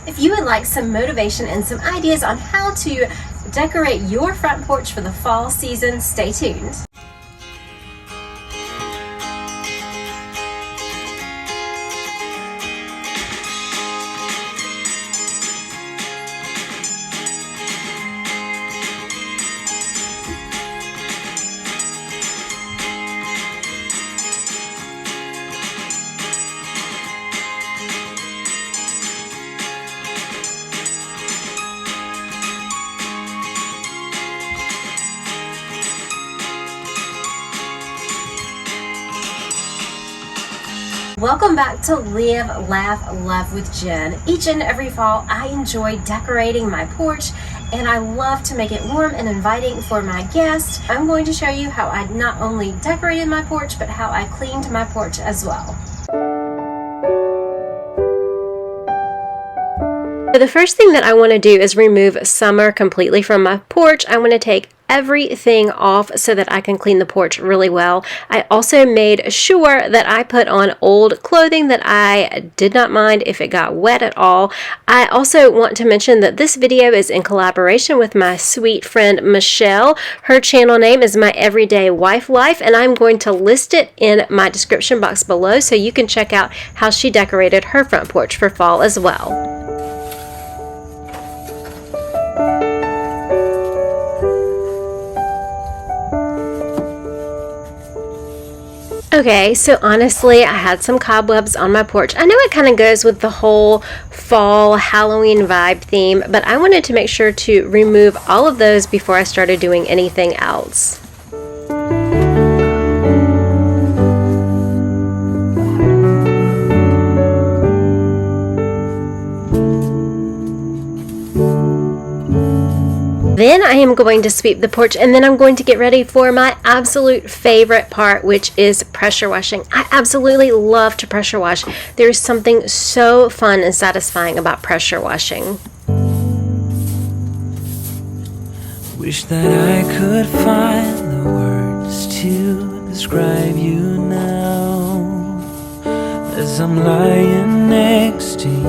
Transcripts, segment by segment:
If you would like some motivation and some ideas on how to decorate your front porch for the fall season, stay tuned. Welcome back to Live, Laugh, Love with Jen. Each and every fall, I enjoy decorating my porch, and I love to make it warm and inviting for my guests. I'm going to show you how I not only decorated my porch, but how I cleaned my porch as well. So the first thing that I want to do is remove summer completely from my porch. I want to take everything off so that I can clean the porch really well. I also made sure that I put on old clothing that I did not mind if it got wet at all. I also want to mention that this video is in collaboration with my sweet friend Michelle. Her channel name is My Everyday Wife Life, and I'm going to list it in my description box below so you can check out how she decorated her front porch for fall as well. Okay, so honestly, I had some cobwebs on my porch. I know it kind of goes with the whole fall Halloween vibe theme, but I wanted to make sure to remove all of those before I started doing anything else. Then I am going to sweep the porch, and then I'm going to get ready for my absolute favorite part, which is pressure washing. I absolutely love to pressure wash. There is something so fun and satisfying about pressure washing. Wish that I could find the words to describe you now, as I'm lying next to you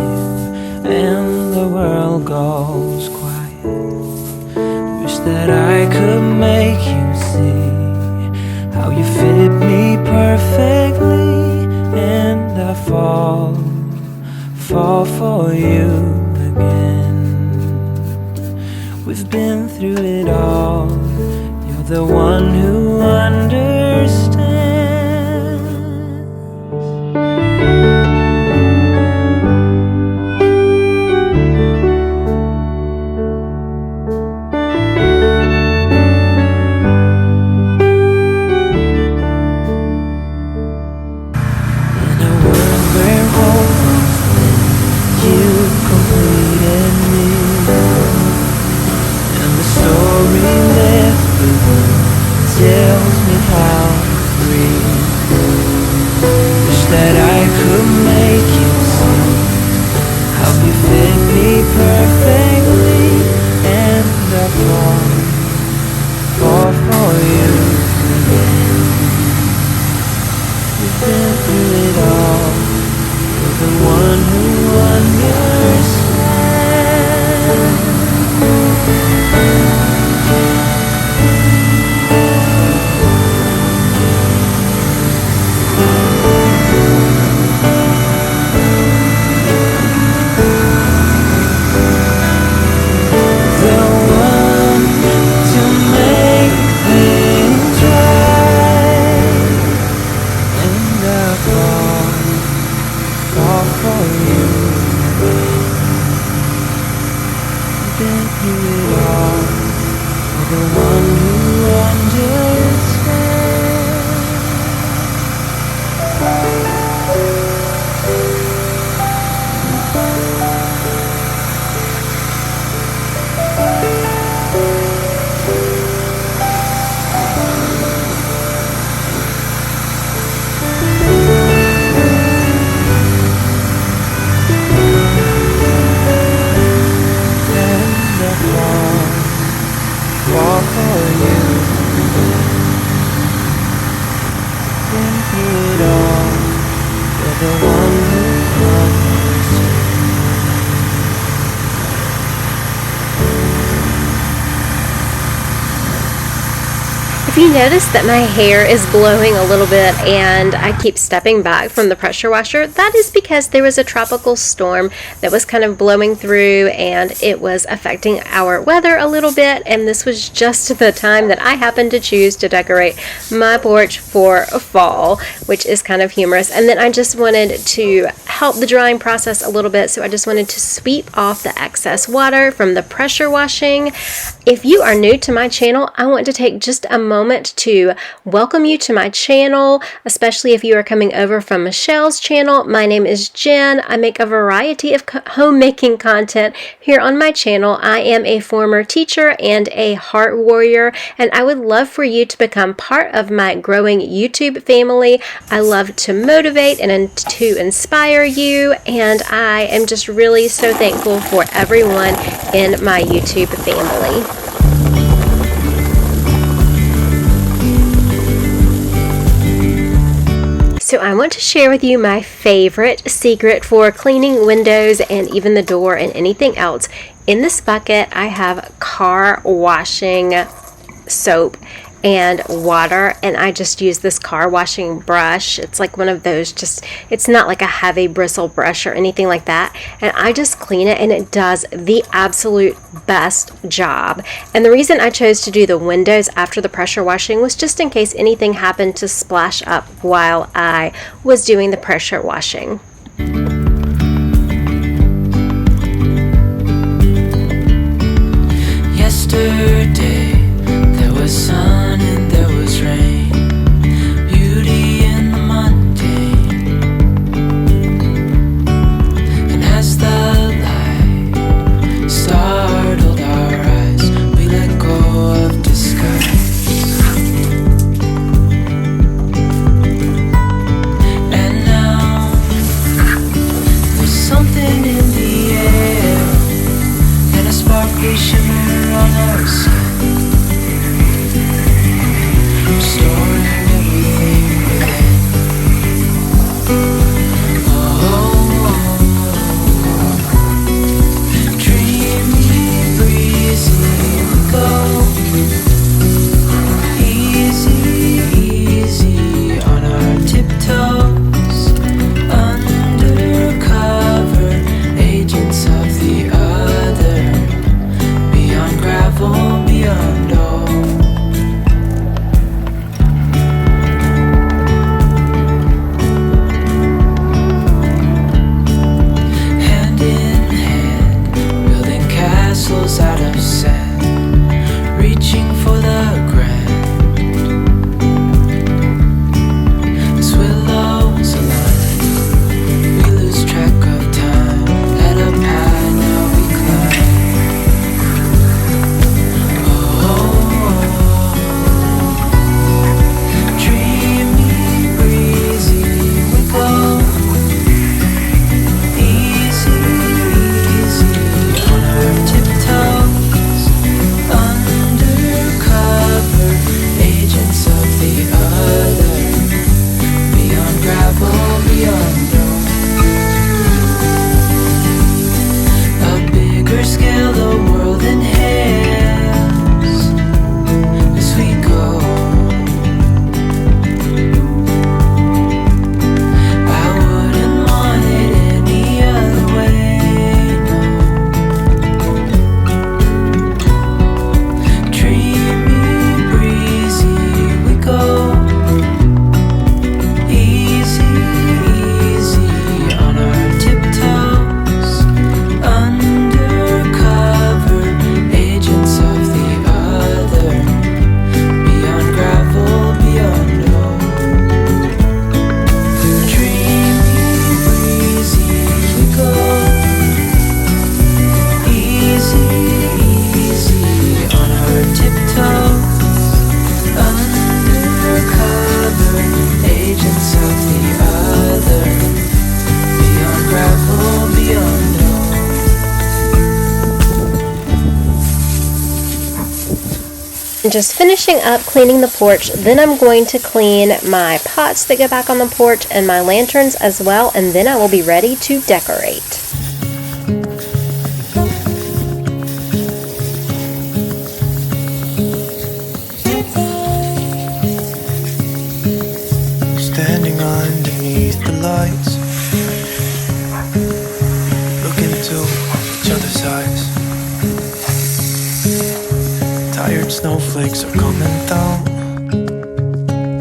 and the world goes quiet. That I could make you see how you fit me perfectly, and I fall for you again. We've been through it all. You're the one who understands. If you notice that my hair is blowing a little bit and I keep stepping back from the pressure washer, that is because there was a tropical storm that was kind of blowing through and it was affecting our weather a little bit, and this was just the time that I happened to choose to decorate my porch for fall, which is kind of humorous. And then I just wanted to help the drying process a little bit, so I just wanted to sweep off the excess water from the pressure washing. If you are new to my channel, I want to take just a moment to welcome you to my channel, especially if you are coming over from Michelle's channel. My name is Jen. I make a variety of homemaking content here on my channel. I am a former teacher and a heart warrior, and I would love for you to become part of my growing YouTube family. I love to motivate and to inspire you, and I am just really so thankful for everyone in my YouTube family. So I want to share with you my favorite secret for cleaning windows and even the door and anything else. In this bucket, I have car washing soap and water, and I just use this car washing brush. It's like one of those, it's not like a heavy bristle brush or anything like that, and I just clean it and it does the absolute best job. And the reason I chose to do the windows after the pressure washing was just in case anything happened to splash up while I was doing the pressure washing. Yesterday there was sun and there was rain, beauty in the mundane. And as the light startled our eyes, we let go of disguise. And now there's something in the air, and a sparkly shimmer on our skin. Just finishing up cleaning the porch, then I'm going to clean my pots that go back on the porch and my lanterns as well, and then I will be ready to decorate. other's eyes. Tired snowflakes are coming down,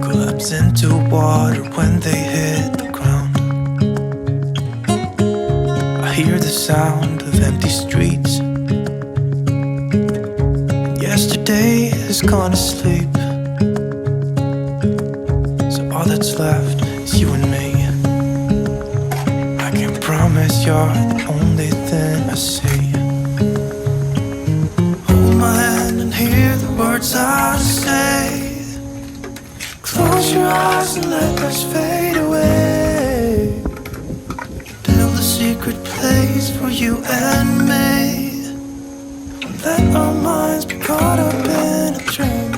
collapse into water when they hit the ground. I hear the sound of empty streets. Yesterday has gone to sleep, so all that's left is you and me. I can promise you're the only thing I see. Hold my hand and hear the words I say. Close your eyes and let us fade away. Build a secret place for you and me. Let our minds be caught up in a dream.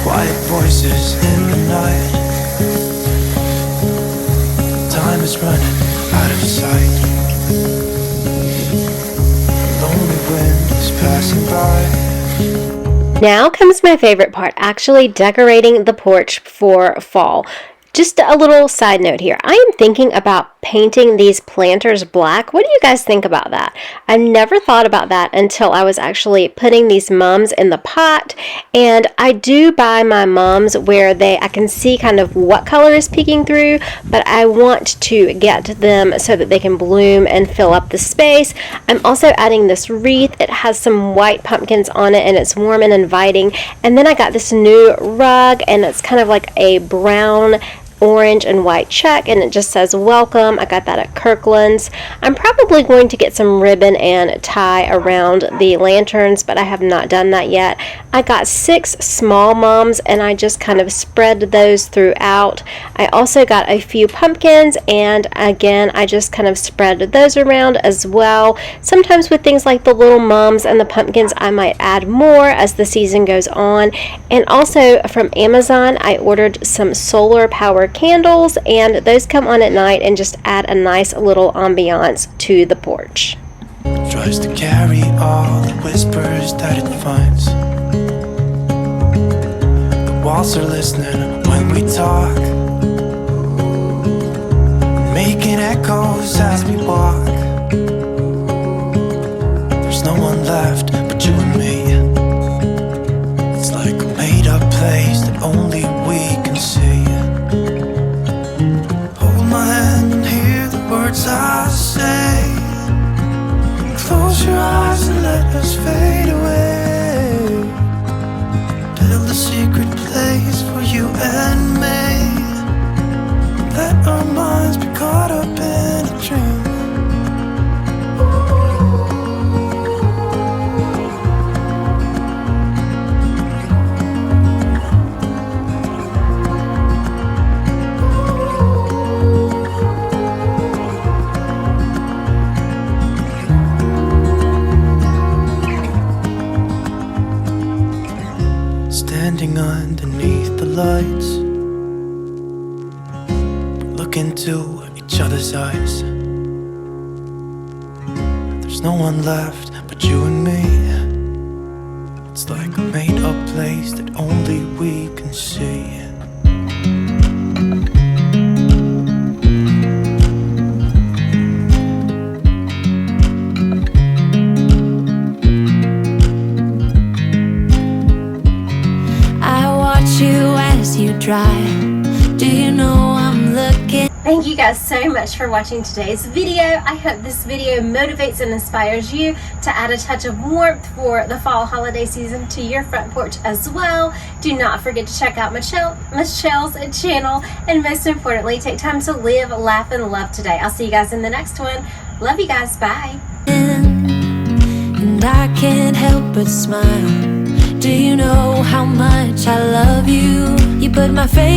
Quiet voices in the night. Time is running out of sight. The lonely wind is passing by. Now comes my favorite part, actually decorating the porch for fall. Just a little side note here. I am thinking about painting these planters black. What do you guys think about that? I never thought about that until I was actually putting these mums in the pot. And I do buy my mums where I can see kind of what color is peeking through, but I want to get them so that they can bloom and fill up the space. I'm also adding this wreath. It has some white pumpkins on it and it's warm and inviting. And then I got this new rug and it's kind of like a brown, orange and white check, and it just says welcome. I got that at Kirkland's. I'm probably going to get some ribbon and tie around the lanterns, but I have not done that yet. I got 6 small mums and I just kind of spread those throughout. I also got a few pumpkins, and again I just kind of spread those around as well. Sometimes with things like the little mums and the pumpkins I might add more as the season goes on. And also from Amazon I ordered some solar power candles, and those come on at night and just add a nice little ambiance to the porch. Tries to carry all the whispers that it finds. The walls are listening when we talk, making echoes as we walk. There's no one left but you and me. It's like a made up place that only we can see. My hand and hear the words I say. Close your eyes and let us fade away. Build a secret place for you and me. Let our minds be caught up in a dream. Standing underneath the lights, look into each other's eyes. There's no one left but you and me. It's like a made up place that only we can see. Do you know I'm looking? Thank you guys so much for watching today's video. I hope this video motivates and inspires you to add a touch of warmth for the fall holiday season to your front porch as well. Do not forget to check out Michelle's channel, and most importantly, take time to live, laugh, and love today. I'll see you guys in the next one. Love you guys. Bye. And I can't help but smile. Do you know how much I love you? You put my favorite